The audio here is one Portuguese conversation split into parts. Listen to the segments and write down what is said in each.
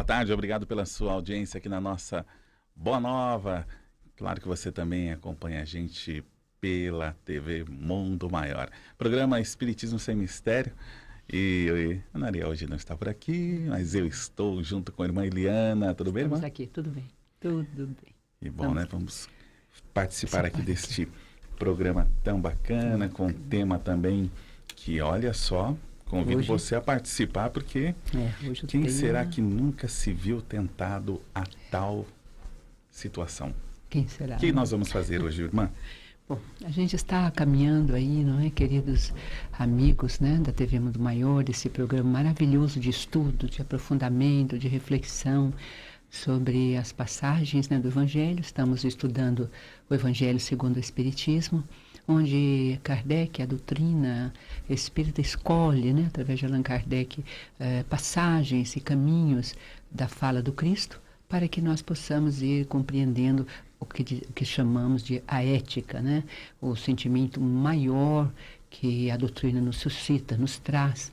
tarde, obrigado pela sua audiência aqui na nossa Boa Nova. Claro que você também acompanha a gente pela TV Mundo Maior. Programa Espiritismo Sem Mistério. E a Ana Ariel hoje não está por aqui, mas eu estou junto com a irmã Eliana. Tudo bem, irmã? Estamos aqui, tudo bem. Tudo bem. E bom, né? Vamos participar aqui deste programa tão bacana, com um tema também que, olha só, convido você a participar, porque quem será que nunca se viu tentado a tal situação? Quem será? O que nós vamos fazer hoje, irmã? Bom, a gente está caminhando aí, não é, queridos amigos, né, da TV Mundo Maior, desse programa maravilhoso de estudo, de aprofundamento, de reflexão sobre as passagens, né, do Evangelho. Estamos estudando o Evangelho segundo o Espiritismo, onde Kardec, a doutrina espírita, escolhe, né, através de Allan Kardec, passagens e caminhos da fala do Cristo, para que nós possamos ir compreendendo o que chamamos de a ética, né? O sentimento maior que a doutrina nos suscita, nos traz.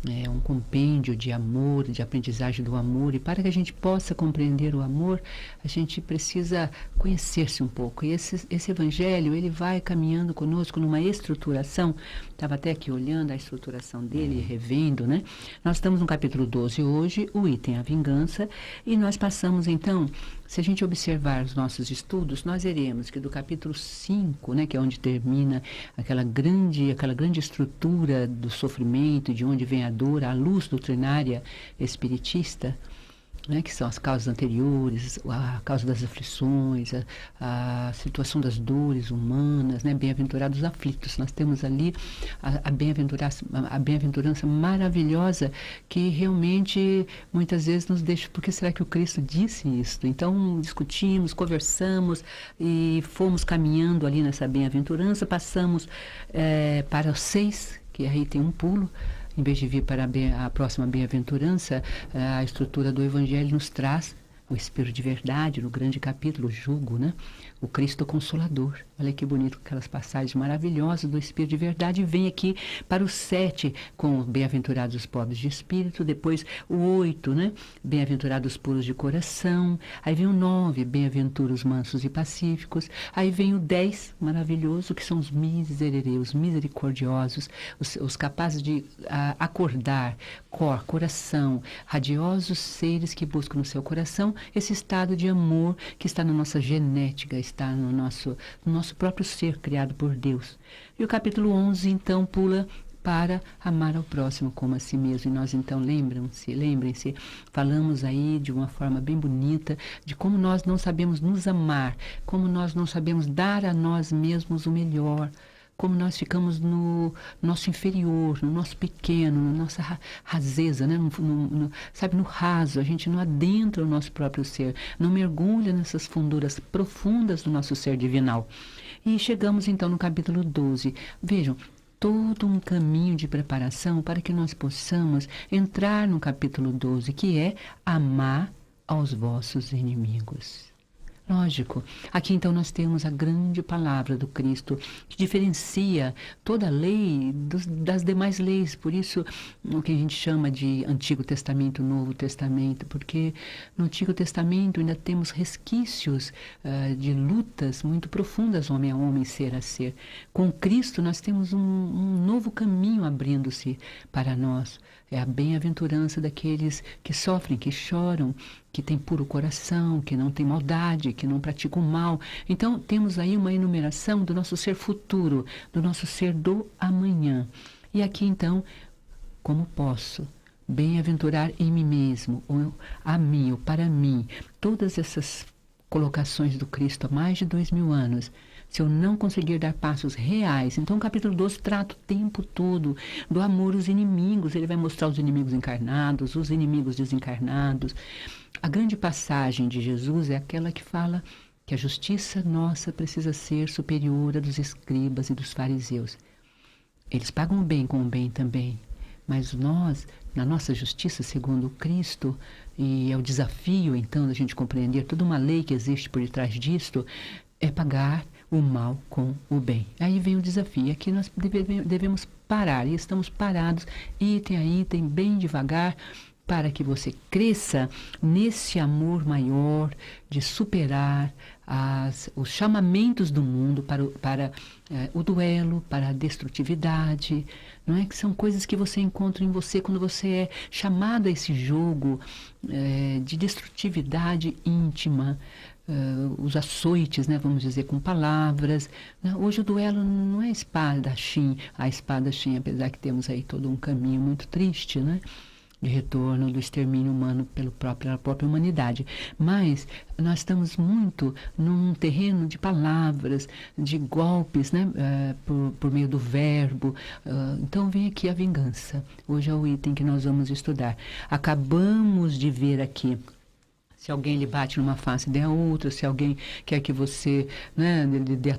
É um compêndio de amor, de aprendizagem do amor, e para que a gente possa compreender o amor, a gente precisa conhecer-se um pouco. E esse evangelho, ele vai caminhando conosco numa estruturação. Estava até aqui olhando a estruturação dele, revendo, né? Nós estamos no capítulo 12 hoje, o item a vingança, e nós passamos então, se a gente observar os nossos estudos, nós veremos que do capítulo 5, né, que é onde termina aquela grande estrutura do sofrimento, de onde vem a dor, a luz doutrinária espiritista, né, que são as causas anteriores, a causa das aflições, a situação das dores humanas, né, bem-aventurados aflitos. Nós temos ali a bem-aventurança maravilhosa que realmente muitas vezes nos deixa, porque será que o Cristo disse isso? Então discutimos, conversamos e fomos caminhando ali nessa bem-aventurança, passamos para os 6, que aí tem um pulo. Em vez de vir para a próxima bem-aventurança, a estrutura do Evangelho nos traz o Espírito de Verdade, no grande capítulo, o jugo, né? O Cristo Consolador. Olha que bonito, aquelas passagens maravilhosas do Espírito de Verdade. Vem aqui para o 7, com bem-aventurados os pobres de espírito. Depois o 8, né? Bem-aventurados os puros de coração. Aí vem o 9, bem-aventuros mansos e pacíficos. Aí vem o 10, maravilhoso, que são os miserereus, os misericordiosos, os capazes de acordar coração, radiosos seres que buscam no seu coração esse estado de amor que está na nossa genética, está no nosso próprio ser criado por Deus. E o capítulo 11, então, pula para amar ao próximo como a si mesmo. E nós, então, lembrem-se, falamos aí de uma forma bem bonita de como nós não sabemos nos amar, como nós não sabemos dar a nós mesmos o melhor, como nós ficamos no nosso inferior, no nosso pequeno, na nossa raseza, né? No raso, a gente não adentra o nosso próprio ser, não mergulha nessas funduras profundas do nosso ser divinal. E chegamos então no capítulo 12. Vejam, todo um caminho de preparação para que nós possamos entrar no capítulo 12, que é amar aos vossos inimigos. Lógico, aqui então nós temos a grande palavra do Cristo que diferencia toda a lei das demais leis, por isso o que a gente chama de Antigo Testamento, Novo Testamento, porque no Antigo Testamento ainda temos resquícios de lutas muito profundas, homem a homem, ser a ser. Com Cristo nós temos um novo caminho abrindo-se para nós. É a bem-aventurança daqueles que sofrem, que choram, que têm puro coração, que não têm maldade, que não praticam mal. Então, temos aí uma enumeração do nosso ser futuro, do nosso ser do amanhã. E aqui, então, como posso bem-aventurar em mim mesmo, ou a mim, ou para mim, todas essas colocações do Cristo há mais de 2000 anos, se eu não conseguir dar passos reais. Então o capítulo 12 trata o tempo todo do amor aos inimigos. Ele vai mostrar os inimigos encarnados, os inimigos desencarnados. A grande passagem de Jesus é aquela que fala que a justiça nossa precisa ser superior à dos escribas e dos fariseus. Eles pagam o bem com o bem também, mas nós, na nossa justiça segundo Cristo, e é o desafio então da gente compreender toda uma lei que existe por detrás disto, é pagar o mal com o bem. Aí vem o desafio. Aqui nós devemos parar, e estamos parados, item a item, bem devagar, para que você cresça nesse amor maior de superar os chamamentos do mundo para o duelo, para a destrutividade, não é? Que são coisas que você encontra em você quando você é chamado a esse jogo de destrutividade íntima, os açoites, né, vamos dizer, com palavras. Né? Hoje o duelo não é espadachim, a espadachim, apesar que temos aí todo um caminho muito triste, né? De retorno do extermínio humano pela própria humanidade. Mas nós estamos muito num terreno de palavras, de golpes, né? Por meio do verbo. Então vem aqui a vingança. Hoje é o item que nós vamos estudar. Acabamos de ver aqui. Se alguém lhe bate numa face, dê a outra. Se alguém quer que você, né, lhe dê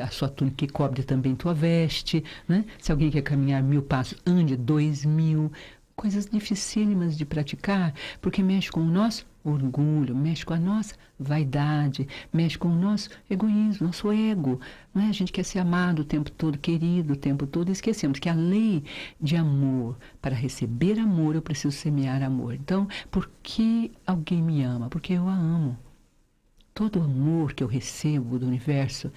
a sua túnica que cobre também tua veste. Né? Se alguém quer caminhar 1000 passos, ande 2000. Coisas dificílimas de praticar, porque mexe com o nosso orgulho, mexe com a nossa vaidade, mexe com o nosso egoísmo, nosso ego. Não é? A gente quer ser amado o tempo todo, querido o tempo todo, e esquecemos que a lei de amor, para receber amor, eu preciso semear amor. Então, por que alguém me ama? Porque eu a amo. Todo o amor que eu recebo do universo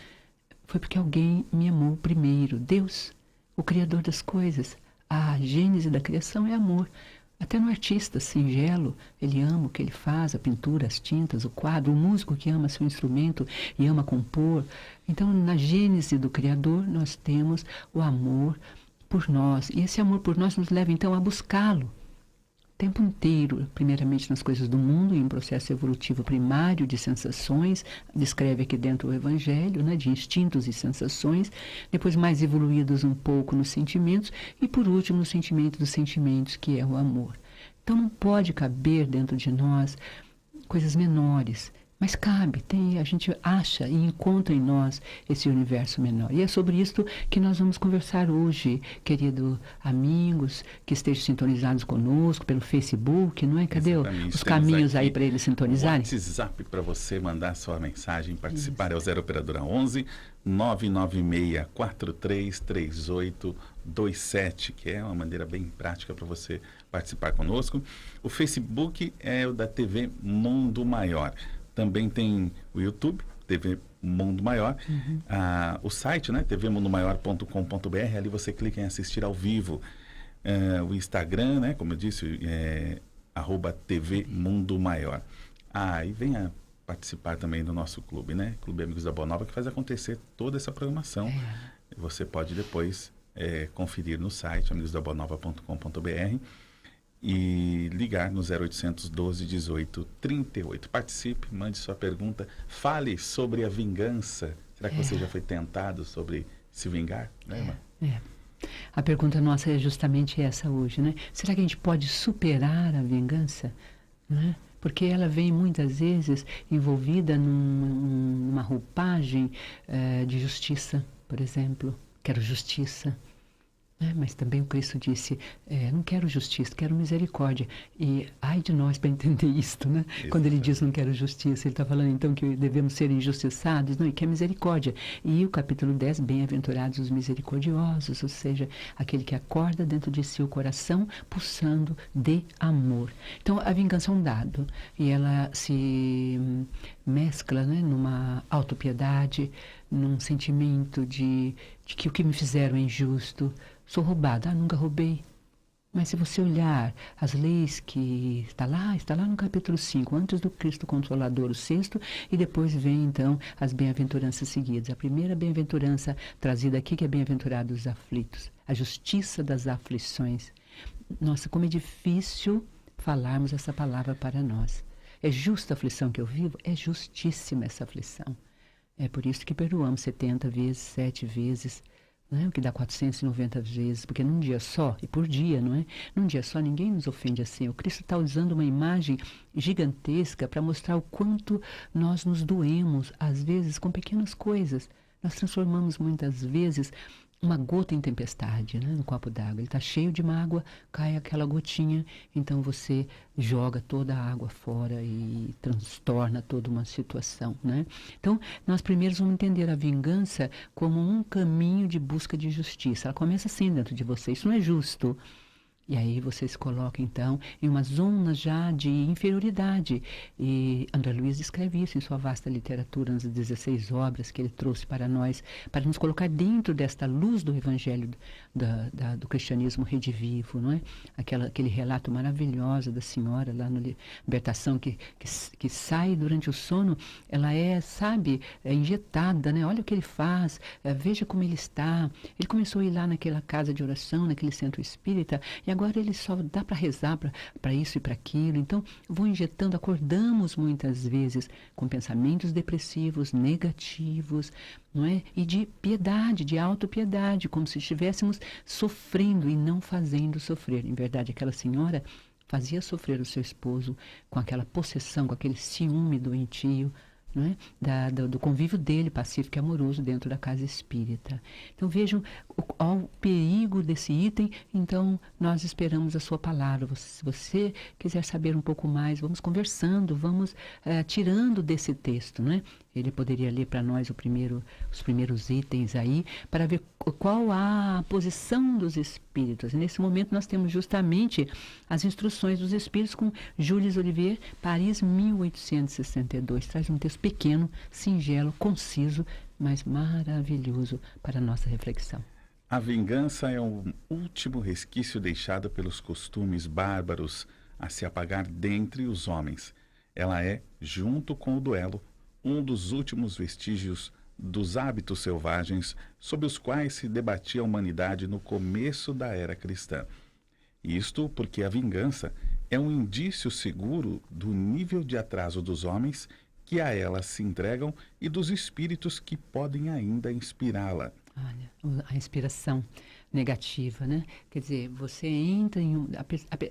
foi porque alguém me amou primeiro. Deus, o Criador das coisas. A gênese da criação é amor. Até no artista singelo, ele ama o que ele faz, a pintura, as tintas, o quadro, o músico que ama seu instrumento e ama compor. Então, na gênese do Criador, nós temos o amor por nós. E esse amor por nós nos leva, então, a buscá-lo o tempo inteiro, primeiramente nas coisas do mundo, em um processo evolutivo primário de sensações, descreve aqui dentro o Evangelho, né, de instintos e sensações, depois mais evoluídos um pouco nos sentimentos, e por último no sentimento dos sentimentos, que é o amor. Então não pode caber dentro de nós coisas menores, mas cabe, a gente acha e encontra em nós esse universo menor. E é sobre isso que nós vamos conversar hoje, querido amigos, que estejam sintonizados conosco pelo Facebook, não é? Cadê os caminhos aí para eles sintonizarem? WhatsApp para você mandar sua mensagem, participar. Isso. É o 0 Operadora 11 996 433827, que é uma maneira bem prática para você participar conosco. O Facebook é o da TV Mundo Maior. Também tem o YouTube, TV Mundo Maior, o site, né, tvmundomaior.com.br, ali você clica em assistir ao vivo. O Instagram, né, como eu disse, @TV Mundo Maior. E venha participar também do nosso clube, né, Clube Amigos da Boa Nova, que faz acontecer toda essa programação. Você pode depois conferir no site, amigosdaboanova.com.br. E ligar no 0800 12 18 38. Participe, mande sua pergunta, fale sobre a vingança. Será que você já foi tentado sobre se vingar? Né, irmã? A pergunta nossa é justamente essa hoje, né? Será que a gente pode superar a vingança? Né? Porque ela vem muitas vezes envolvida numa roupagem de justiça, por exemplo. Quero justiça. Mas também o Cristo disse, não quero justiça, quero misericórdia. E ai de nós para entender isto, né? Exatamente. Quando ele diz não quero justiça, ele está falando então que devemos ser injustiçados, não, e quer misericórdia. E o capítulo 10, bem-aventurados os misericordiosos, ou seja, aquele que acorda dentro de si o coração pulsando de amor. Então a vingança é um dado, e ela se mescla, né, numa autopiedade, num sentimento de que o que me fizeram é injusto. Sou roubada, nunca roubei. Mas se você olhar as leis que está lá no capítulo 5, antes do Cristo Consolador, o 6º, e depois vem então as bem-aventuranças seguidas. A primeira bem-aventurança trazida aqui, que é bem-aventurados os aflitos, a justiça das aflições. Nossa, como é difícil falarmos essa palavra para nós. É justa a aflição que eu vivo? É justíssima essa aflição. É por isso que perdoamos 70 vezes, 7 vezes, não é? O que dá 490 vezes, porque num dia só, e por dia, não é? Num dia só ninguém nos ofende assim. O Cristo está usando uma imagem gigantesca para mostrar o quanto nós nos doemos, às vezes, com pequenas coisas. Nós transformamos muitas vezes uma gota em tempestade, né, no copo d'água. Ele está cheio de mágoa, cai aquela gotinha, então você joga toda a água fora e transtorna toda uma situação, né? Então, nós primeiro vamos entender a vingança como um caminho de busca de justiça. Ela começa assim dentro de você. Isso não é justo. E aí você se coloca, então, em uma zona já de inferioridade. E André Luiz descreve isso em sua vasta literatura, nas 16 obras que ele trouxe para nós, para nos colocar dentro desta luz do Evangelho do cristianismo redivivo, não é? Aquele relato maravilhoso da senhora lá no Libertação, que sai durante o sono, ela sabe, injetada, né? Olha o que ele faz, veja como ele está. Ele começou a ir lá naquela casa de oração, naquele centro espírita, e agora ele só dá para rezar para isso e para aquilo. Então, vou injetando, acordamos muitas vezes com pensamentos depressivos, negativos, não é? E de piedade, de autopiedade, como se estivéssemos sofrendo e não fazendo sofrer. Em verdade, aquela senhora fazia sofrer o seu esposo com aquela possessão, com aquele ciúme doentio, não é? Do convívio dele, pacífico e amoroso, dentro da casa espírita. Então vejam o perigo desse item. Então nós esperamos a sua palavra. Se você quiser saber um pouco mais, vamos conversando, vamos tirando desse texto, não é? Ele poderia ler para nós os primeiros itens aí, para ver qual a posição dos espíritos. E nesse momento nós temos justamente as instruções dos espíritos com Jules Olivier, Paris, 1862. Traz um texto pequeno, singelo, conciso, mas maravilhoso para a nossa reflexão. A vingança é o último resquício deixado pelos costumes bárbaros a se apagar dentre os homens. Ela é, junto com o duelo, um dos últimos vestígios dos hábitos selvagens sobre os quais se debatia a humanidade no começo da era cristã. Isto porque a vingança é um indício seguro do nível de atraso dos homens que a ela se entregam e dos espíritos que podem ainda inspirá-la. Olha, a inspiração negativa, né? Quer dizer, você entra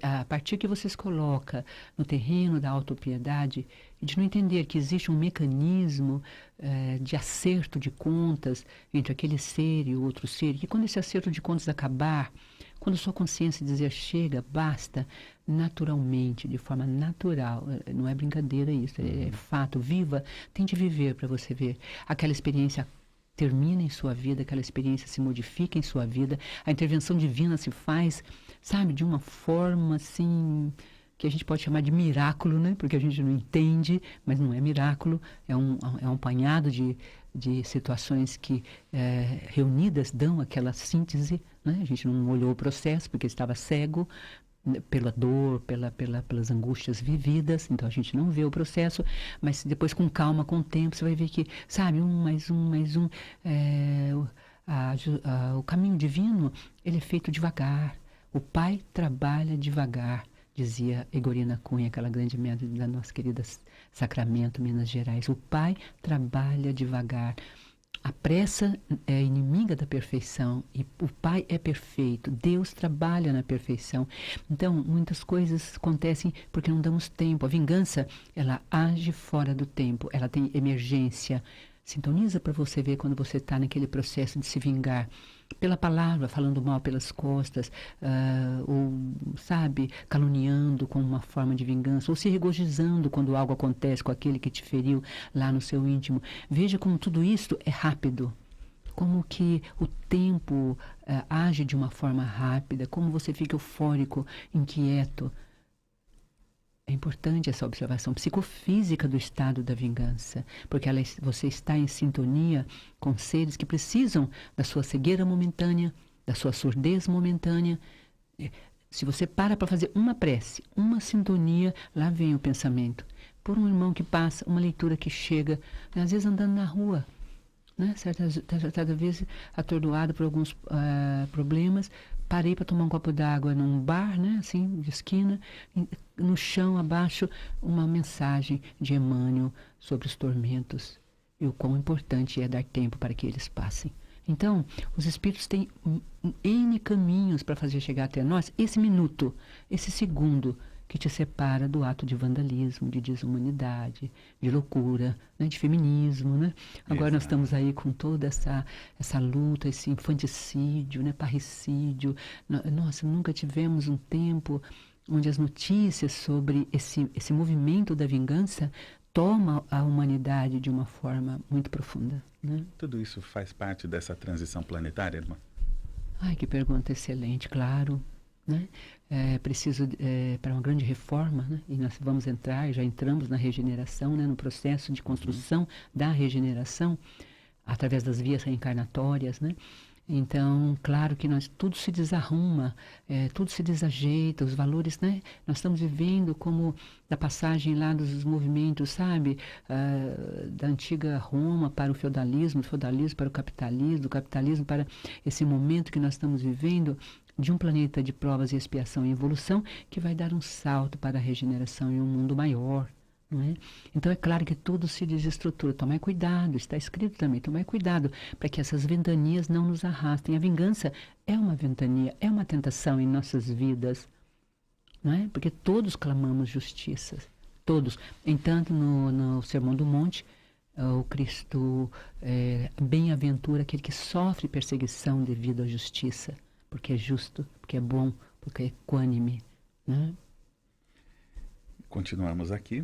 a partir que você se coloca no terreno da autopiedade, de não entender que existe um mecanismo de acerto de contas entre aquele ser e o outro ser, e que quando esse acerto de contas acabar, quando sua consciência dizer chega, basta, naturalmente, de forma natural, não é brincadeira isso, é fato, viva, tente viver para você ver aquela experiência termina em sua vida, aquela experiência se modifica em sua vida, a intervenção divina se faz, sabe, de uma forma assim, que a gente pode chamar de miraculo, né? Porque a gente não entende, mas não é miraculo, é um apanhado de situações que reunidas dão aquela síntese, né? A gente não olhou o processo porque estava cego, pela dor, pelas angústias vividas, então a gente não vê o processo, mas depois com calma, com o tempo, você vai ver que, sabe, mais um, o caminho divino, ele é feito devagar, o Pai trabalha devagar, dizia Egorina Cunha, aquela grande médium da nossa querida Sacramento, Minas Gerais, o Pai trabalha devagar. A pressa é inimiga da perfeição e o Pai é perfeito, Deus trabalha na perfeição. Então, muitas coisas acontecem porque não damos tempo. A vingança, ela age fora do tempo, ela tem emergência. Sintoniza para você ver quando você está naquele processo de se vingar. Pela palavra, falando mal pelas costas, ou, sabe, caluniando com uma forma de vingança, ou se regozijando quando algo acontece com aquele que te feriu lá no seu íntimo. Veja como tudo isso é rápido, como que o tempo age de uma forma rápida, como você fica eufórico, inquieto. É importante essa observação psicofísica do estado da vingança, porque você está em sintonia com seres que precisam da sua cegueira momentânea, da sua surdez momentânea. Se você para fazer uma prece, uma sintonia, lá vem o pensamento. Por um irmão que passa, uma leitura que chega, às vezes andando na rua, né? Certa vez atordoada por alguns problemas, parei para tomar um copo d'água num bar, né, assim, de esquina, no chão abaixo uma mensagem de Emmanuel sobre os tormentos e o quão importante é dar tempo para que eles passem. Então, os espíritos têm N caminhos para fazer chegar até nós esse minuto, esse segundo que te separa do ato de vandalismo, de desumanidade, de loucura, né, de feminismo, né? Agora nós estamos aí com toda essa luta, esse infanticídio, né, parricídio. Nossa, nunca tivemos um tempo onde as notícias sobre esse movimento da vingança toma a humanidade de uma forma muito profunda, né? Tudo isso faz parte dessa transição planetária, irmã? Ai, que pergunta excelente, claro. né? É preciso para uma grande reforma, né? E nós vamos entrar, já entramos na regeneração, né? No processo de construção da regeneração através das vias reencarnatórias, né? Então, claro que tudo se desarruma, tudo se desajeita, os valores, né? Nós estamos vivendo como da passagem lá dos movimentos, sabe? Da antiga Roma para o feudalismo, do feudalismo para o capitalismo, do capitalismo para esse momento que nós estamos vivendo, de um planeta de provas e expiação e evolução, que vai dar um salto para a regeneração em um mundo maior. Não é? Então é claro que tudo se desestrutura. Tomai cuidado, está escrito também, tomai cuidado para que essas ventanias não nos arrastem. A vingança é uma ventania, é uma tentação em nossas vidas, não é? Porque todos clamamos justiça, todos. Entanto, no Sermão do Monte, o Cristo bem-aventura aquele que sofre perseguição devido à justiça, porque é justo, porque é bom, porque é equânime, né? Continuamos aqui,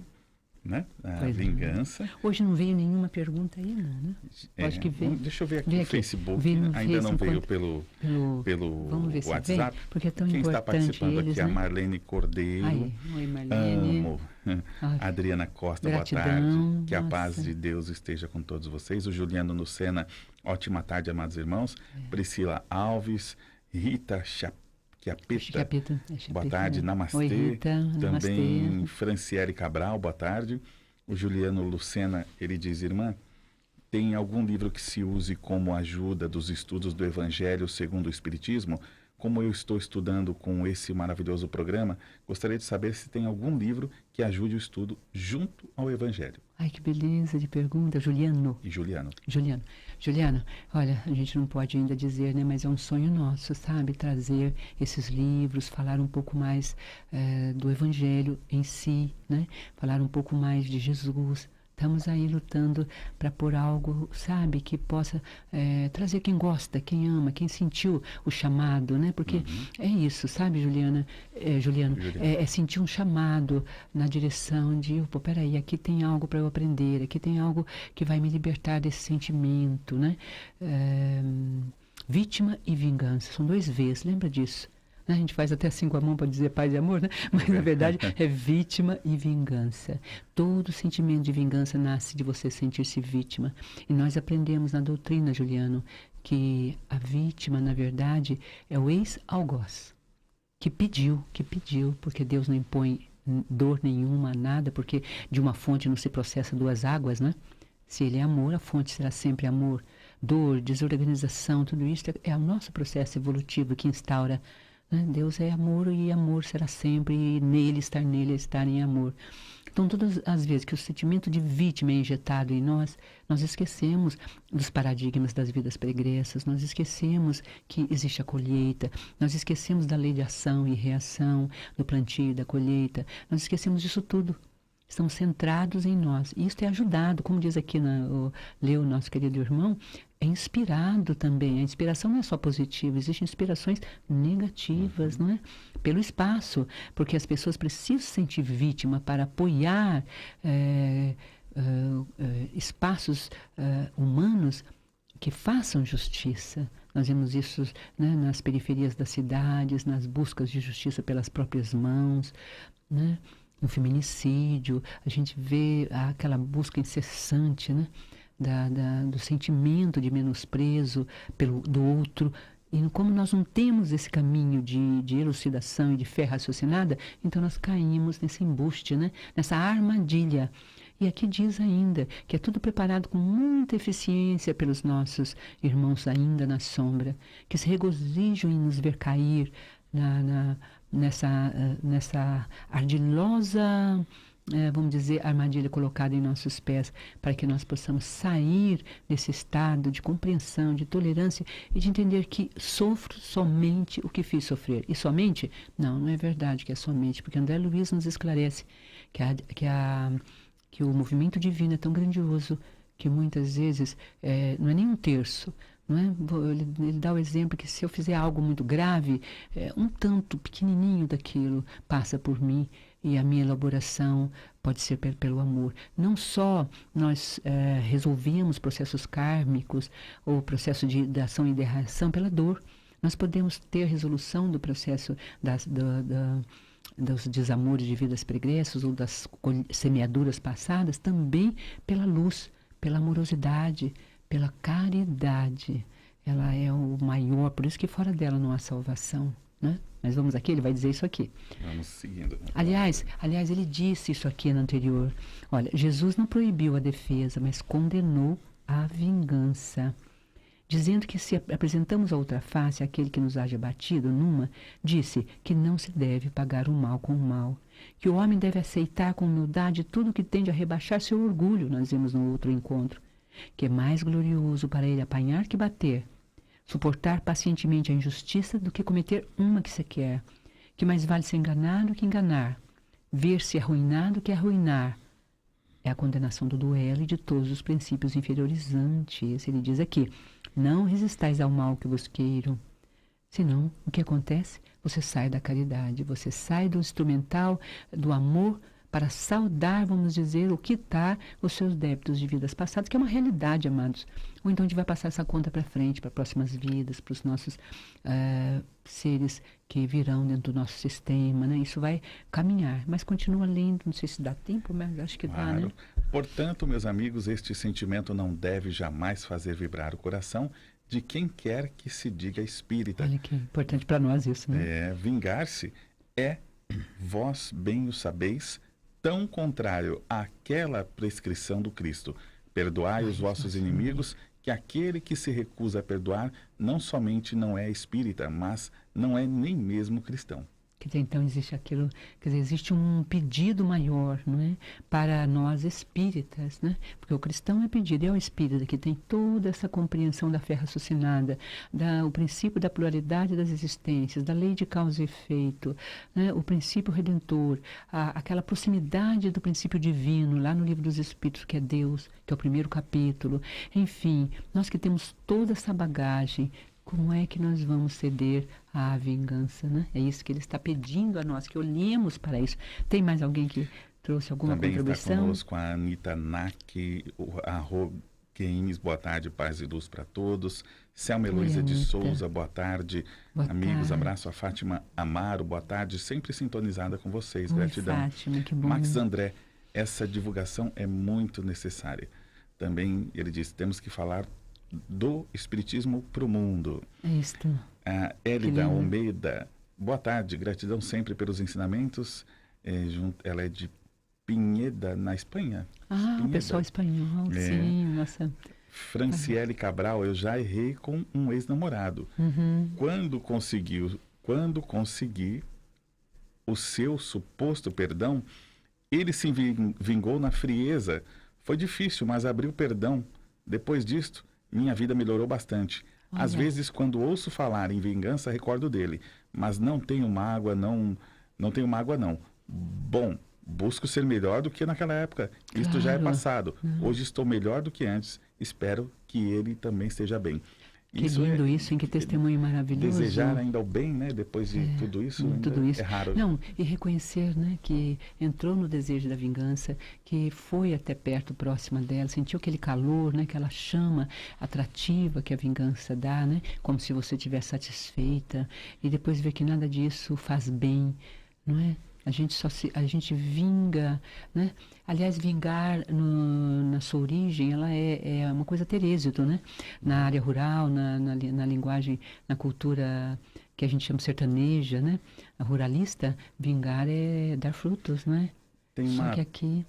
né? A Pois vingança. Hoje não veio nenhuma pergunta aí, não, né? Pode que veio. Deixa eu ver aqui Vem no aqui. Facebook. Vem no Ainda não veio Facebook, pelo Vamos ver se WhatsApp. vem, porque é tão Quem está importante participando eles, aqui é a né? Marlene Cordeiro. Aí, oi Marlene. Amo. Ai, Adriana Costa, gratidão, boa tarde. Que a nossa. paz de Deus esteja com todos vocês. O Juliano Lucena, ótima tarde, amados irmãos. Priscila Alves, Rita Chiapeta. Boa tarde, namastê. Oi, Rita. Também Namastê. Franciele Cabral, boa tarde. O Juliano Lucena, ele diz, irmã, tem algum livro que se use como ajuda dos estudos do Evangelho segundo o Espiritismo? Como eu estou estudando com esse maravilhoso programa, gostaria de saber se tem algum livro que ajude o estudo junto ao Evangelho. Ai, que beleza de pergunta, Juliano. E Juliano. Juliano, olha, a gente não pode ainda dizer, né, mas é um sonho nosso, sabe? Trazer esses livros, falar um pouco mais do Evangelho em si, né? Falar um pouco mais de Jesus. Estamos aí lutando para pôr algo, sabe, que possa trazer quem gosta, quem ama, quem sentiu o chamado, né? Porque é isso, sabe, Juliano, é sentir um chamado na direção de, pô, peraí, aqui tem algo para eu aprender, aqui tem algo que vai me libertar desse sentimento, né? Vítima e vingança, são 2 Vs, lembra disso? A gente faz até assim com a mão para dizer paz e amor, né? Mas na verdade é vítima e vingança. Todo sentimento de vingança nasce de você sentir-se vítima. E nós aprendemos na doutrina, Juliano, que a vítima, na verdade, é o ex-algoz, que pediu, porque Deus não impõe dor nenhuma a nada, porque de uma fonte não se processa 2 águas, né? Se ele é amor, a fonte será sempre amor. Dor, desorganização, tudo isso é o nosso processo evolutivo que instaura. Deus é amor e amor será sempre, e nele estar em amor. Então, todas as vezes que o sentimento de vítima é injetado em nós esquecemos dos paradigmas das vidas pregressas, nós esquecemos que existe a colheita, nós esquecemos da lei de ação e reação, do plantio e da colheita, nós esquecemos disso tudo. Estamos centrados em nós. E isso é ajudado, como diz aqui Leo, nosso querido irmão, é inspirado também. A inspiração não é só positiva, existem inspirações negativas, não é? Pelo espaço, porque as pessoas precisam se sentir vítima para apoiar espaços humanos que façam justiça. Nós vemos isso, né, nas periferias das cidades, nas buscas de justiça pelas próprias mãos, né? No feminicídio, a gente vê aquela busca incessante, né, do sentimento de menosprezo do outro. E como nós não temos esse caminho de elucidação e de fé raciocinada, então nós caímos nesse embuste, né, nessa armadilha. E aqui diz ainda que é tudo preparado com muita eficiência pelos nossos irmãos ainda na sombra, que se regozijam em nos ver cair nessa ardilosa, vamos dizer, armadilha colocada em nossos pés, para que nós possamos sair desse estado de compreensão, de tolerância e de entender que sofro somente o que fiz sofrer. E somente? Não é verdade que é somente, porque André Luiz nos esclarece que o movimento divino é tão grandioso que muitas vezes não é nem 1/3. Não é? Ele dá o exemplo que se eu fizer algo muito grave, um tanto pequenininho daquilo passa por mim e a minha elaboração pode ser pelo amor. Não só nós resolvemos processos kármicos ou processo de ação e de reação pela dor, Nós podemos ter resolução do processo dos desamores de vidas pregressas ou das semeaduras passadas também pela luz, pela amorosidade, pela caridade. Ela é o maior, por isso que fora dela não há salvação, né? Mas vamos aqui, ele vai dizer isso aqui. Vamos seguindo. Aliás, ele disse isso aqui no anterior. Olha, Jesus não proibiu a defesa, mas condenou a vingança, dizendo que se apresentamos a outra face àquele que nos haja batido numa, disse que não se deve pagar o mal com o mal, que o homem deve aceitar com humildade tudo que tende a rebaixar seu orgulho, nós vimos no outro encontro, que é mais glorioso para ele apanhar que bater, suportar pacientemente a injustiça do que cometer uma que se quer, que mais vale ser enganado que enganar, ver-se arruinado que arruinar. É a condenação do duelo e de todos os princípios inferiorizantes. Ele diz aqui, não resistais ao mal que vos queiram. Senão, o que acontece? Você sai da caridade, você sai do instrumental, do amor, para saldar, vamos dizer, ou quitar os seus débitos de vidas passadas, que é uma realidade, amados. Ou então a gente vai passar essa conta para frente, para próximas vidas, para os nossos seres que virão dentro do nosso sistema, né? Isso vai caminhar, mas continua lendo, não sei se dá tempo, mas acho que dá, né? Portanto, meus amigos, este sentimento não deve jamais fazer vibrar o coração de quem quer que se diga espírita. Olha que importante para nós isso, né? Vingar-se é, vós bem o sabeis, tão contrário àquela prescrição do Cristo. Perdoai os vossos inimigos, que aquele que se recusa a perdoar não somente não é espírita, mas não é nem mesmo cristão. Quer dizer, então existe aquilo, quer dizer, existe um pedido maior, não é? Para nós espíritas, né? Porque o cristão é pedido, é o espírita que tem toda essa compreensão da fé raciocinada, o princípio da pluralidade das existências, da lei de causa e efeito, né? O princípio redentor, aquela proximidade do princípio divino, lá no Livro dos Espíritos, que é Deus, que é o primeiro capítulo. Enfim, nós que temos toda essa bagagem, como é que nós vamos ceder à vingança, né? É isso que ele está pedindo a nós, que olhemos para isso. Tem mais alguém que trouxe alguma contribuição? Também está conosco a Anitta Nack, Games, boa tarde, paz e luz para todos. Selma Heloísa de Souza, boa tarde. Boa amigos, tarde. Abraço a Fátima Amaro, boa tarde, sempre sintonizada com vocês, Oi, gratidão. Fátima, que bom. Max André, essa divulgação é muito necessária. Também ele disse, temos que falar do Espiritismo para o mundo. É isso. A Elida Almeida, boa tarde, gratidão sempre pelos ensinamentos. Ela é de Pinheda, na Espanha. O pessoal espanhol, sim, nossa. Franciele Cabral, eu já errei com um ex-namorado. Quando consegui o seu suposto perdão, ele se vingou na frieza. Foi difícil, mas abriu perdão. Depois disto, minha vida melhorou bastante. Olha. Às vezes, quando ouço falar em vingança, recordo dele. Mas não tenho mágoa, não tenho mágoa, não. Bom, busco ser melhor do que naquela época. Claro. Isto já é passado. Hoje estou melhor do que antes. Espero que ele também esteja bem. Que lindo isso, em que testemunho maravilhoso. Desejar ainda o bem, né? Depois de tudo isso, é raro. Não, e reconhecer, né, que entrou no desejo da vingança, que foi até perto, próxima dela, sentiu aquele calor, né, aquela chama atrativa que a vingança dá, né? Como se você estivesse satisfeita. E depois ver que nada disso faz bem, não é? A gente vinga, né? Aliás, vingar na sua origem, ela é uma coisa terêsito, né? Na área rural, na linguagem, na cultura que a gente chama sertaneja, né? A ruralista, vingar é dar frutos, né? Só que aqui...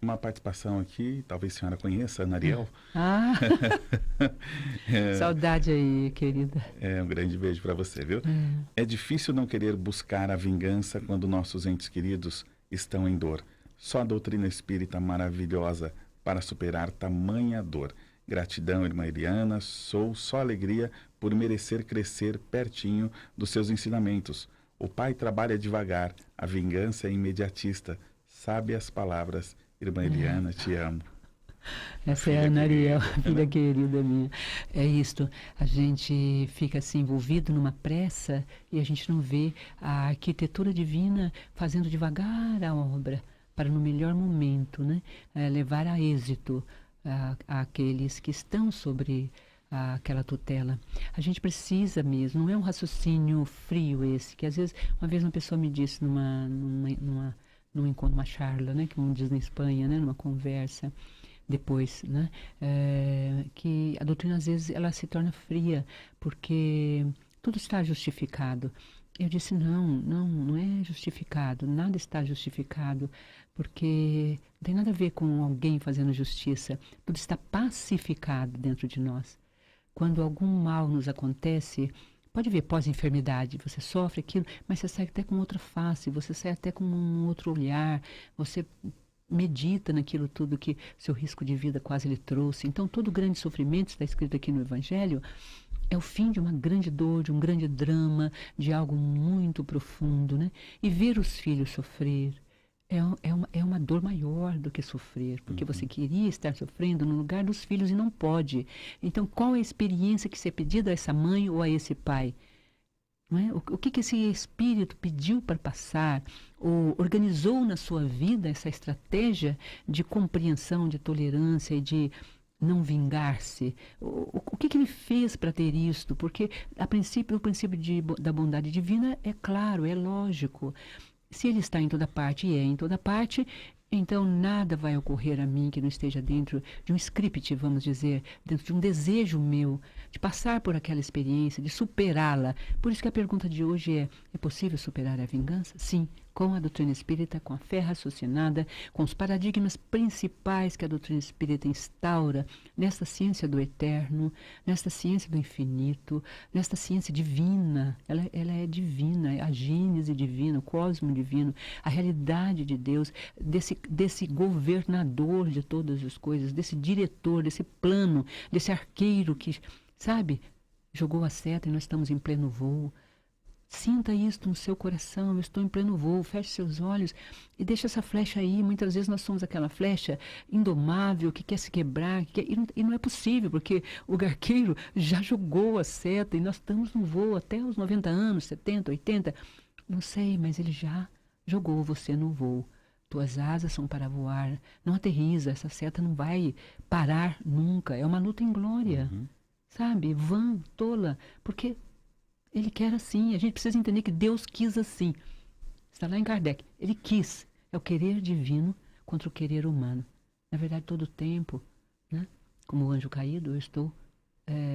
Uma participação aqui, talvez a senhora conheça, Ana Ariel. Saudade aí, querida. Um grande beijo para você, viu? É difícil não querer buscar a vingança quando nossos entes queridos estão em dor. Só a doutrina espírita maravilhosa para superar tamanha dor. Gratidão, irmã Eliana, sou só alegria por merecer crescer pertinho dos seus ensinamentos. O Pai trabalha devagar, a vingança é imediatista. Sabe as palavras, irmã Eliana, te amo. Essa é a Ana Ariel, filha querida minha. É isto, a gente fica assim envolvido numa pressa e a gente não vê a arquitetura divina fazendo devagar a obra para no melhor momento, né, levar a êxito àqueles que estão sobre aquela tutela. A gente precisa mesmo, não é um raciocínio frio esse, que às vezes, uma vez uma pessoa me disse num encontro, uma charla, né, que diz na Espanha, né, numa conversa, depois, né, que a doutrina às vezes ela se torna fria, porque tudo está justificado. Eu disse, não é justificado, nada está justificado, porque não tem nada a ver com alguém fazendo justiça, tudo está pacificado dentro de nós. Quando algum mal nos acontece, pode ver pós-enfermidade, você sofre aquilo, mas você sai até com outra face, você sai até com um outro olhar, você medita naquilo tudo que seu risco de vida quase lhe trouxe. Então, todo grande sofrimento, está escrito aqui no Evangelho, é o fim de uma grande dor, de um grande drama, de algo muito profundo, né? E ver os filhos sofrer é uma dor maior do que sofrer, porque você queria estar sofrendo no lugar dos filhos e não pode. Então, qual é a experiência que você é pedida a essa mãe ou a esse pai? Não é? O que esse espírito pediu para passar, ou organizou na sua vida essa estratégia de compreensão, de tolerância e de não vingar-se? O que ele fez para ter isto? Porque, a princípio, o princípio da bondade divina é claro, é lógico. Se ele está em toda parte, e é em toda parte, então nada vai ocorrer a mim que não esteja dentro de um script, vamos dizer, dentro de um desejo meu, de passar por aquela experiência, de superá-la. Por isso que a pergunta de hoje é possível superar a vingança? Sim, com a doutrina espírita, com a fé raciocinada, com os paradigmas principais que a doutrina espírita instaura nesta ciência do eterno, nesta ciência do infinito, nesta ciência divina. Ela é divina, a gênese divina, o cosmo divino, a realidade de Deus, desse governador de todas as coisas, desse diretor, desse plano, desse arqueiro que, sabe, jogou a seta e nós estamos em pleno voo. Sinta isto no seu coração, eu estou em pleno voo, feche seus olhos e deixe essa flecha aí. Muitas vezes nós somos aquela flecha indomável que quer se quebrar, e não é possível, porque o arqueiro já jogou a seta e nós estamos no voo até os 90 anos, 70, 80, não sei, mas ele já jogou você no voo. Tuas asas são para voar, não aterriza, essa seta não vai parar nunca, é uma luta em glória, sabe, vã, tola, porque ele quer assim. A gente precisa entender que Deus quis assim. Está lá em Kardec. Ele quis. É o querer divino contra o querer humano. Na verdade, todo o tempo, né, como o anjo caído, eu estou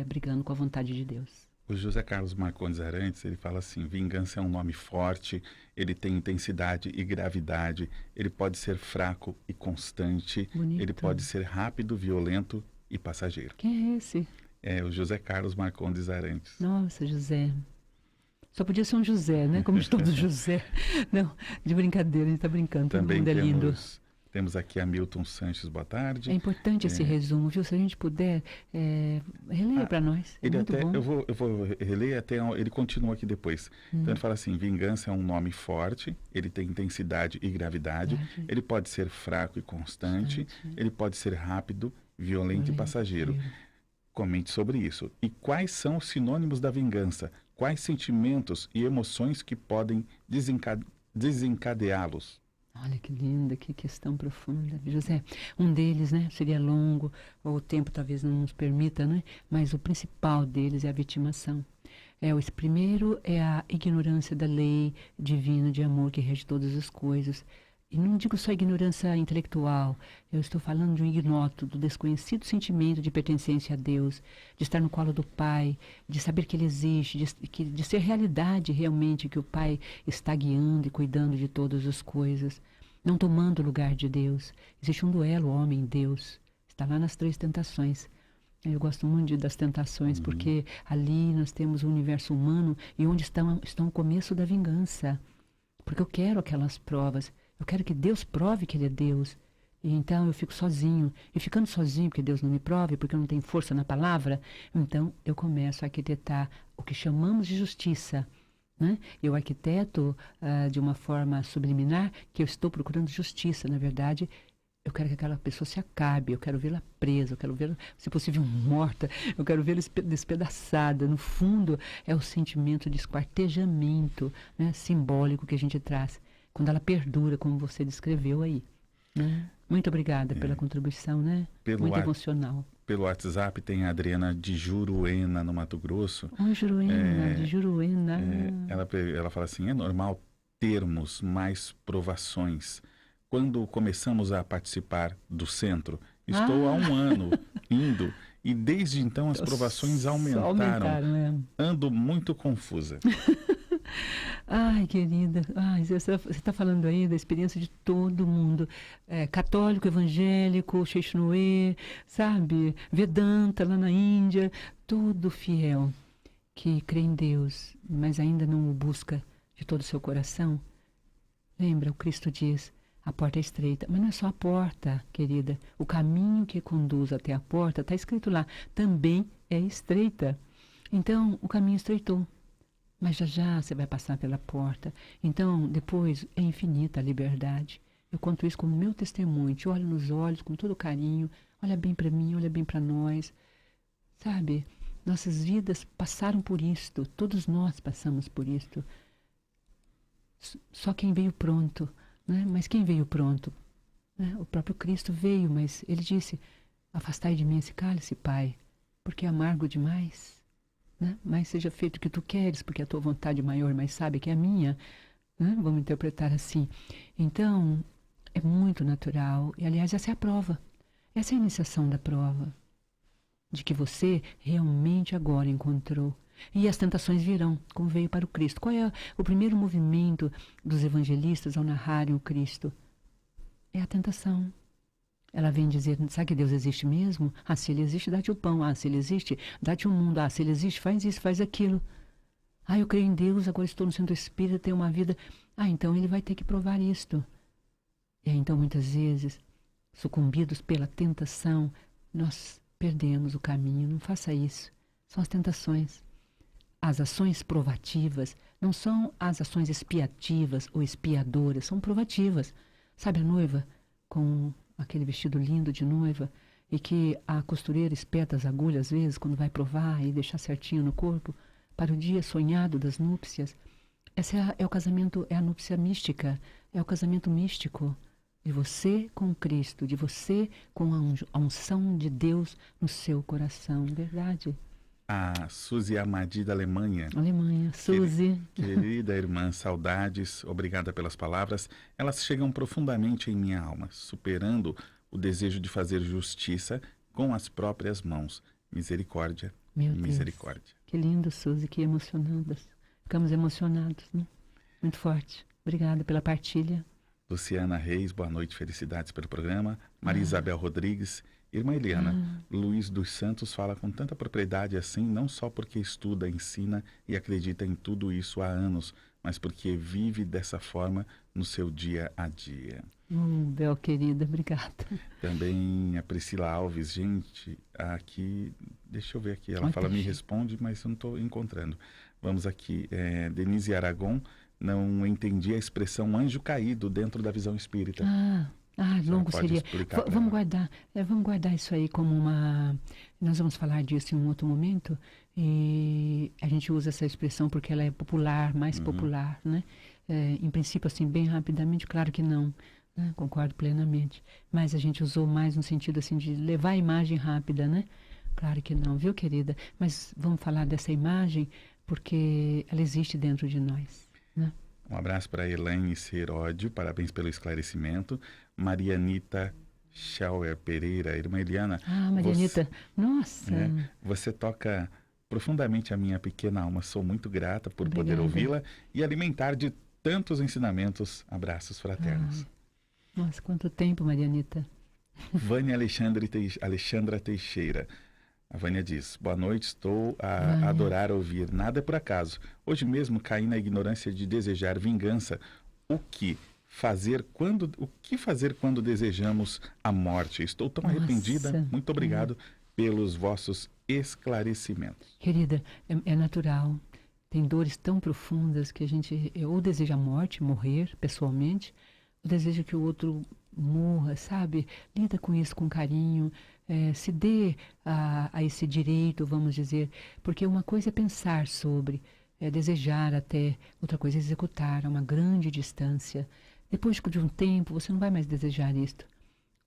brigando com a vontade de Deus. O José Carlos Marcondes Arantes, ele fala assim, vingança é um nome forte, ele tem intensidade e gravidade, ele pode ser fraco e constante, Bonito. Ele pode ser rápido, violento e passageiro. Quem é esse? É o José Carlos Marcondes Arantes. Nossa, José. Só podia ser um José, né? Como de todos José. Não, de brincadeira, a gente está brincando, todo mundo é lindo. Temos aqui a Milton Sanches, boa tarde. É importante esse resumo, viu? Se a gente puder, releia para nós. Ele muito até, bom. eu vou reler até, ele continua aqui depois. Então ele fala assim, vingança é um nome forte, ele tem intensidade e gravidade, ele pode ser fraco e constante, ele pode ser rápido, violento e passageiro. Comente sobre isso. E quais são os sinônimos da vingança? Quais sentimentos e emoções que podem desencadeá-los? Olha que linda, que questão profunda, José. Um deles, né, seria longo, ou o tempo talvez não nos permita, né? Mas o principal deles é a vitimação. Esse primeiro é a ignorância da lei divina de amor que rege todas as coisas. E não digo só ignorância intelectual, eu estou falando de um ignoto, do desconhecido sentimento de pertencência a Deus, de estar no colo do Pai, de saber que Ele existe, de ser realidade realmente que o Pai está guiando e cuidando de todas as coisas, não tomando o lugar de Deus. Existe um duelo homem-Deus, está lá nas 3 tentações. Eu gosto muito das tentações, porque ali nós temos o universo humano e onde estão o começo da vingança. Porque eu quero aquelas provas. Eu quero que Deus prove que Ele é Deus. E então eu fico sozinho. E ficando sozinho, porque Deus não me prove, porque eu não tenho força na palavra, então eu começo a arquitetar o que chamamos de justiça. Né? Eu arquiteto de uma forma subliminar que eu estou procurando justiça. Na verdade, eu quero que aquela pessoa se acabe, eu quero vê-la presa, eu quero vê-la, se possível, morta, eu quero vê-la despedaçada. No fundo, é o sentimento de esquartejamento, né, simbólico que a gente traz. Quando ela perdura, como você descreveu aí. Né? Muito obrigada pela contribuição, né? Muito emocional. pelo WhatsApp tem a Adriana de Juruena, no Mato Grosso. Oi, Juruena, de Juruena. Ela fala assim, é normal termos mais provações. Quando começamos a participar do centro, estou há um ano indo e desde então as provações aumentaram. Ando muito confusa. Ai, querida, você está falando aí da experiência de todo mundo. Católico, evangélico, Vaishnavi, sabe? Vedanta lá na Índia, todo fiel que crê em Deus, mas ainda não o busca de todo o seu coração. Lembra, o Cristo diz, a porta é estreita. Mas não é só a porta, querida. O caminho que conduz até a porta, está escrito lá, também é estreita. Então, o caminho estreitou. Mas já você vai passar pela porta. Então, depois, é infinita a liberdade. Eu conto isso como meu testemunho. Te olho nos olhos com todo carinho. Olha bem para mim, olha bem para nós. Sabe, nossas vidas passaram por isto. Todos nós passamos por isto. Só quem veio pronto, né? Mas quem veio pronto? Né? O próprio Cristo veio, mas ele disse, afastai de mim esse cálice, Pai, porque é amargo demais. Né? Mas seja feito o que tu queres, porque a tua vontade maior, mas sabe que é a minha. Né? Vamos interpretar assim. Então, é muito natural. E, aliás, essa é a prova. Essa é a iniciação da prova. De que você realmente agora encontrou. E as tentações virão, como veio para o Cristo. Qual é o primeiro movimento dos evangelistas ao narrarem o Cristo? É a tentação. Ela vem dizer, sabe que Deus existe mesmo? Se ele existe, dá-te o pão. Se ele existe, dá-te o mundo. Se ele existe, faz isso, faz aquilo. Eu creio em Deus, agora estou no centro espírita, tenho uma vida. Então ele vai ter que provar isto. E aí, então, muitas vezes, sucumbidos pela tentação, nós perdemos o caminho. Não faça isso. São as tentações. As ações provativas não são as ações expiativas ou expiadoras, são provativas. Sabe a noiva com aquele vestido lindo de noiva e que a costureira espeta as agulhas às vezes quando vai provar e deixar certinho no corpo para o dia sonhado das núpcias? Essa é o casamento, é a núpcia mística, é o casamento místico de você com Cristo, de você com a unção de Deus no seu coração, verdade? A Suzy Amadi da Alemanha. Suzy. Querida irmã, saudades, obrigada pelas palavras. Elas chegam profundamente em minha alma, superando o desejo de fazer justiça com as próprias mãos. Misericórdia, Meu misericórdia. Deus. Que lindo, Suzy, que emocionadas. Ficamos emocionados, né? Muito forte. Obrigada pela partilha. Luciana Reis, boa noite, felicidades pelo programa. Maria Isabel Rodrigues. Irmã Eliana, Luiz dos Santos fala com tanta propriedade assim, não só porque estuda, ensina e acredita em tudo isso há anos, mas porque vive dessa forma no seu dia a dia. Bel, querida, obrigada. Também a Priscila Alves, gente, aqui, deixa eu ver aqui, ela fala, me responde, mas eu não estou encontrando. Vamos aqui, Denise Aragon, não entendi a expressão anjo caído dentro da visão espírita. Longo seria. Vamos guardar isso aí como uma... Nós vamos falar disso em um outro momento e a gente usa essa expressão porque ela é popular, mais popular, né? Em princípio, assim, bem rapidamente, claro que não, né? Concordo plenamente. Mas a gente usou mais no sentido, assim, de levar a imagem rápida, né? Claro que não, viu, querida? Mas vamos falar dessa imagem porque ela existe dentro de nós, né? Um abraço para Elaine Seródio, parabéns pelo esclarecimento. Marianita Schauer Pereira, irmã Eliana. Marianita, nossa! Você toca profundamente a minha pequena alma, sou muito grata por poder ouvi-la e alimentar de tantos ensinamentos. Abraços fraternos. Nossa, quanto tempo, Marianita. Vânia Alexandra Teixeira. A Vânia diz, boa noite, estou a adorar ouvir. Nada é por acaso. Hoje mesmo caí na ignorância de desejar vingança. O que fazer quando desejamos a morte? Estou tão arrependida. Muito obrigado pelos vossos esclarecimentos. Querida, é natural. Tem dores tão profundas que a gente ou deseja a morte, morrer pessoalmente, ou deseja que o outro morra, sabe? Lida com isso com carinho. Se dê a esse direito, vamos dizer, porque uma coisa é pensar sobre, desejar até, outra coisa é executar a uma grande distância. Depois de um tempo, você não vai mais desejar isto.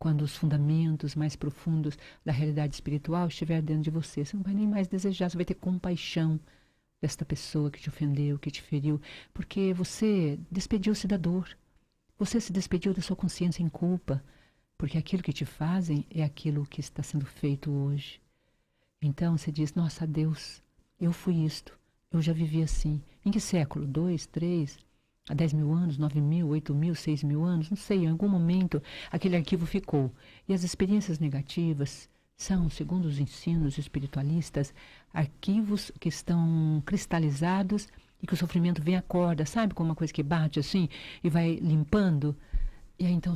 quando os fundamentos mais profundos da realidade espiritual estiver dentro de você. Você não vai nem mais desejar, você vai ter compaixão desta pessoa que te ofendeu, que te feriu, porque você despediu-se da dor. Você se despediu da sua consciência em culpa, porque aquilo que te fazem é aquilo que está sendo feito hoje. Então você diz, nossa, Deus, eu fui isto, eu já vivi assim. Em que século? 2, 3, há 10 mil anos, 9 mil, 8 mil, 6 mil anos? Não sei, em algum momento aquele arquivo ficou. E as experiências negativas são, segundo os ensinos espiritualistas, arquivos que estão cristalizados e que o sofrimento vem à corda, sabe? Como uma coisa que bate assim e vai limpando. E aí então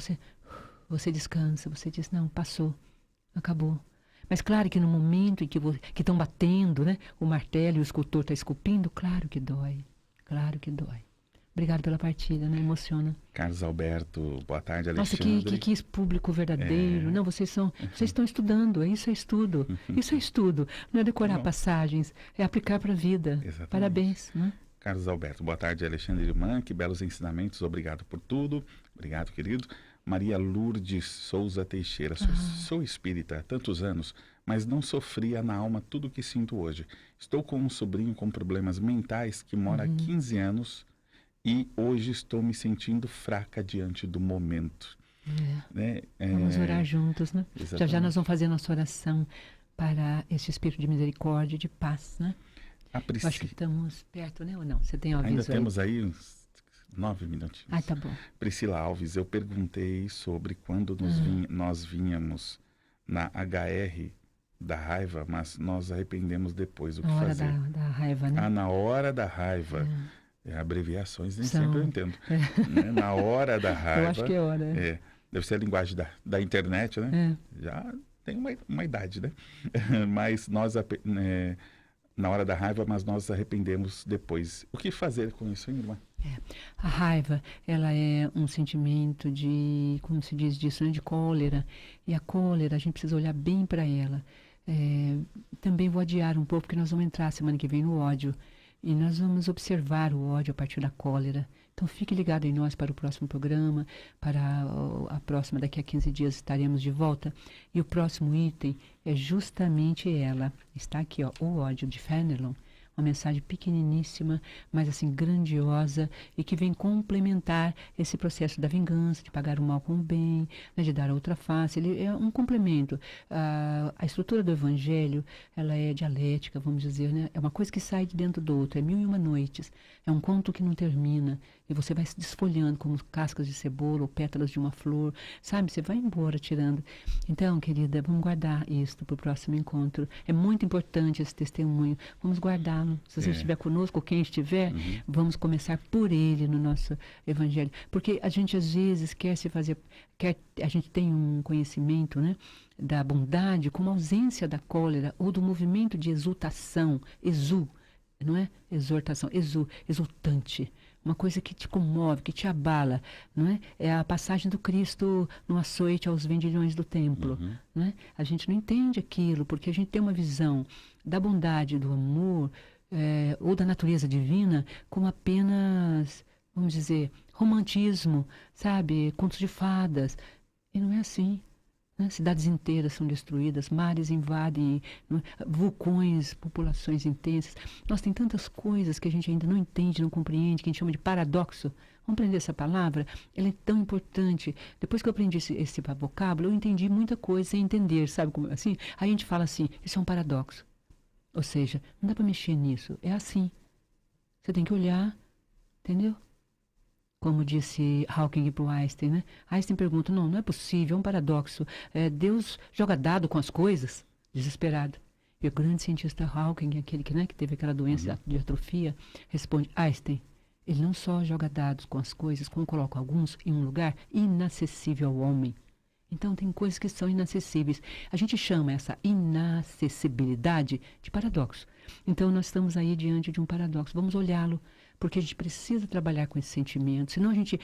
você descansa, você diz, não, passou, acabou. Mas claro que no momento em que estão batendo, né, o martelo e o escultor está esculpindo, claro que dói. Claro que dói. Obrigado pela partida, né? Emociona. Carlos Alberto, boa tarde, Alexandre. Nossa, que público verdadeiro. Não, vocês estão estudando, isso é estudo. Isso é estudo. Não é decorar passagens, é aplicar para a vida. Exatamente. Parabéns. Né? Carlos Alberto, boa tarde, Alexandre Irmã, que belos ensinamentos, obrigado por tudo. Obrigado, querido. Maria Lourdes Souza Teixeira, sou espírita há tantos anos, mas não sofria na alma tudo o que sinto hoje. Estou com um sobrinho com problemas mentais que mora há 15 anos e hoje estou me sentindo fraca diante do momento. Né? Vamos orar juntos, né? Exatamente. Já nós vamos fazer nossa oração para esse espírito de misericórdia e de paz, né? Eu acho que estamos perto, né? Ou não? Você tem um aviso? Ainda temos aí uns 9 minutinhos. Tá bom. Priscila Alves, eu perguntei sobre quando nós vinhamos na HR da raiva, mas nós arrependemos depois. O que fazer? Na hora da raiva, né? Na hora da raiva. Abreviações nem sempre eu entendo. Né? Na hora da raiva. Eu acho que é hora. Deve ser a linguagem da internet, né? Já tem uma idade, né? Mas nós... na hora da raiva, mas nós arrependemos depois. O que fazer com isso, hein, irmã? A raiva, ela é um sentimento de, como se diz disso, né? De cólera. E a cólera, a gente precisa olhar bem para ela. Também vou adiar um pouco, porque nós vamos entrar semana que vem no ódio. E nós vamos observar o ódio a partir da cólera. Então fique ligado em nós para o próximo programa, para a próxima, daqui a 15 dias estaremos de volta. E o próximo item é justamente ela. Está aqui, ó, o ódio de Fenelon. Uma mensagem pequeniníssima, mas assim grandiosa e que vem complementar esse processo da vingança, de pagar o mal com o bem, né, de dar a outra face. Ele é um complemento. A estrutura do Evangelho, ela é dialética, vamos dizer, né? É uma coisa que sai de dentro do outro. É 1001 noites. É um conto que não termina. E você vai se desfolhando como cascas de cebola ou pétalas de uma flor. Sabe? Você vai embora tirando. Então, querida, vamos guardar isso para o próximo encontro. É muito importante esse testemunho. Vamos guardá-lo. Se você estiver conosco, ou quem estiver, vamos começar por ele no nosso Evangelho. Porque a gente, às vezes, a gente tem um conhecimento, né, da bondade como ausência da cólera ou do movimento de exultação, não é? Exortação, exultante. Uma coisa que te comove, que te abala, não é? É a passagem do Cristo no açoite aos vendilhões do templo, não é? A gente não entende aquilo, porque a gente tem uma visão da bondade, do amor, ou da natureza divina, como apenas, vamos dizer, romantismo, sabe? Contos de fadas. E não é assim. Né? Cidades inteiras são destruídas, mares invadem, vulcões, populações intensas. Nós tem tantas coisas que a gente ainda não entende, não compreende, que a gente chama de paradoxo. Vamos aprender essa palavra? Ela é tão importante. Depois que eu aprendi esse vocábulo, eu entendi muita coisa sem entender, sabe como assim? Aí a gente fala assim, isso é um paradoxo. Ou seja, não dá para mexer nisso. É assim. Você tem que olhar, entendeu? Como disse Hawking para o Einstein, né? Einstein pergunta, não é possível, é um paradoxo. Deus joga dado com as coisas? Desesperado. E o grande cientista Hawking, aquele que teve aquela doença de atrofia, responde, Einstein, ele não só joga dados com as coisas, como coloca alguns em um lugar inacessível ao homem. Então, tem coisas que são inacessíveis. A gente chama essa inacessibilidade de paradoxo. Então, nós estamos aí diante de um paradoxo. Vamos olhá-lo, porque a gente precisa trabalhar com esse sentimento. Senão, a gente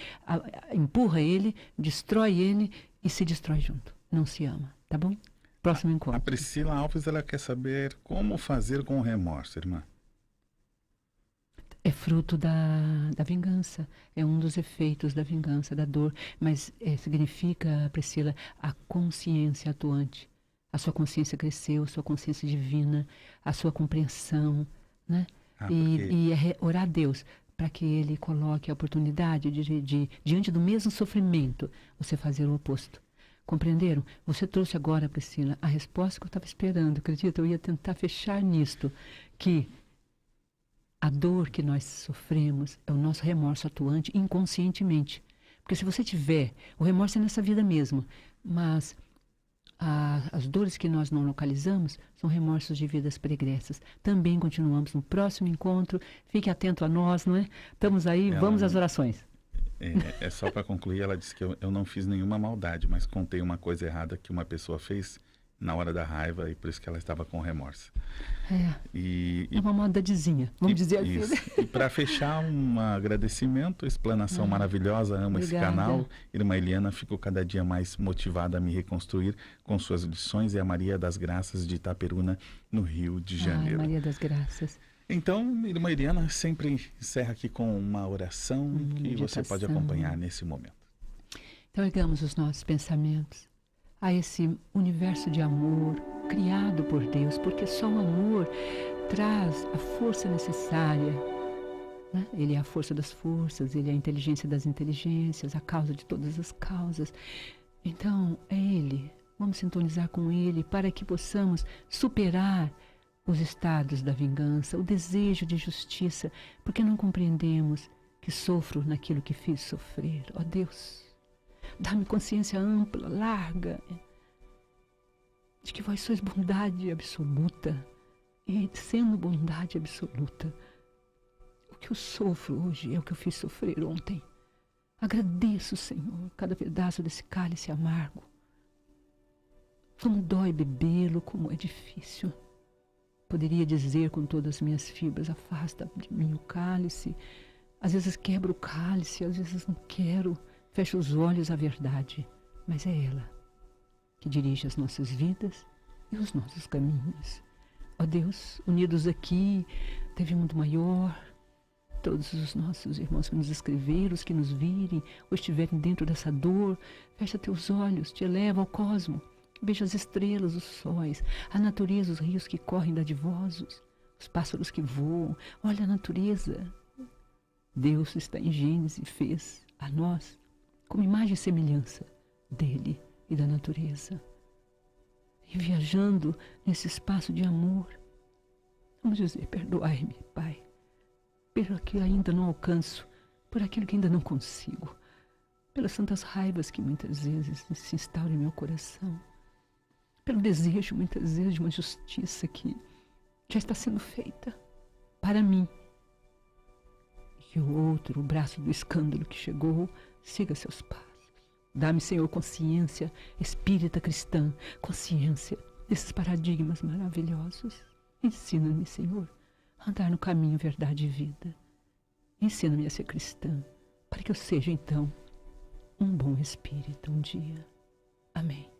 empurra ele, destrói ele e se destrói junto. Não se ama, tá bom? Próximo encontro. A Priscila Alves, ela quer saber como fazer com o remorso, irmã. É fruto da vingança, é um dos efeitos da vingança, da dor, mas significa, Priscila, a consciência atuante. A sua consciência cresceu, a sua consciência divina, a sua compreensão, né? E orar a Deus para que Ele coloque a oportunidade de, diante do mesmo sofrimento, você fazer o oposto. Compreenderam? Você trouxe agora, Priscila, a resposta que eu estava esperando. Acredita? Eu ia tentar fechar nisto, que a dor que nós sofremos é o nosso remorso atuante inconscientemente. Porque se você tiver, o remorso é nessa vida mesmo, mas as dores que nós não localizamos são remorsos de vidas pregressas. Também continuamos no próximo encontro. Fique atento a nós, não é? Estamos aí, vamos às orações. É só para concluir, ela disse que eu não fiz nenhuma maldade, mas contei uma coisa errada que uma pessoa fez na hora da raiva e por isso que ela estava com remorso. É uma maldadezinha, vamos dizer assim. Isso. E para fechar, um agradecimento, explanação maravilhosa, amo esse canal. Irmã Eliana, fico cada dia mais motivada a me reconstruir com suas lições, e a Maria das Graças de Itaperuna, no Rio de Janeiro. Maria das Graças. Então, irmã Eliana sempre encerra aqui com uma oração que você pode acompanhar nesse momento. Então, ergamos os nossos pensamentos a esse universo de amor criado por Deus, porque só o amor traz a força necessária, né? Ele é a força das forças, ele é a inteligência das inteligências, a causa de todas as causas. Então, é Ele. Vamos sintonizar com Ele para que possamos superar os estados da vingança, o desejo de justiça, porque não compreendemos que sofro naquilo que fiz sofrer. Ó Deus, dá-me consciência ampla, larga, de que vós sois bondade absoluta, e sendo bondade absoluta, o que eu sofro hoje é o que eu fiz sofrer ontem. Agradeço, Senhor, cada pedaço desse cálice amargo. Como dói bebê-lo, como é difícil. Poderia dizer com todas as minhas fibras, afasta de mim o cálice. Às vezes quebro o cálice, às vezes não quero. Fecho os olhos à verdade, mas é ela que dirige as nossas vidas e os nossos caminhos. Ó Deus, unidos aqui, teve um mundo maior, todos os nossos irmãos que nos escreveram, os que nos virem ou estiverem dentro dessa dor, fecha teus olhos, te eleva ao cosmo, veja as estrelas, os sóis, a natureza, os rios que correm dadivosos, os pássaros que voam, olha a natureza. Deus está em Gênesis e fez a nós como imagem e semelhança dele e da natureza. E viajando nesse espaço de amor, vamos dizer, perdoai-me, Pai, pelo que ainda não alcanço, por aquilo que ainda não consigo, pelas tantas raivas que muitas vezes se instauram em meu coração, pelo desejo muitas vezes de uma justiça que já está sendo feita para mim. E o outro, o braço do escândalo que chegou, siga seus passos. Dá-me, Senhor, consciência espírita cristã, consciência desses paradigmas maravilhosos. Ensina-me, Senhor, a andar no caminho, verdade e vida. Ensina-me a ser cristã, para que eu seja, então, um bom espírito um dia. Amém.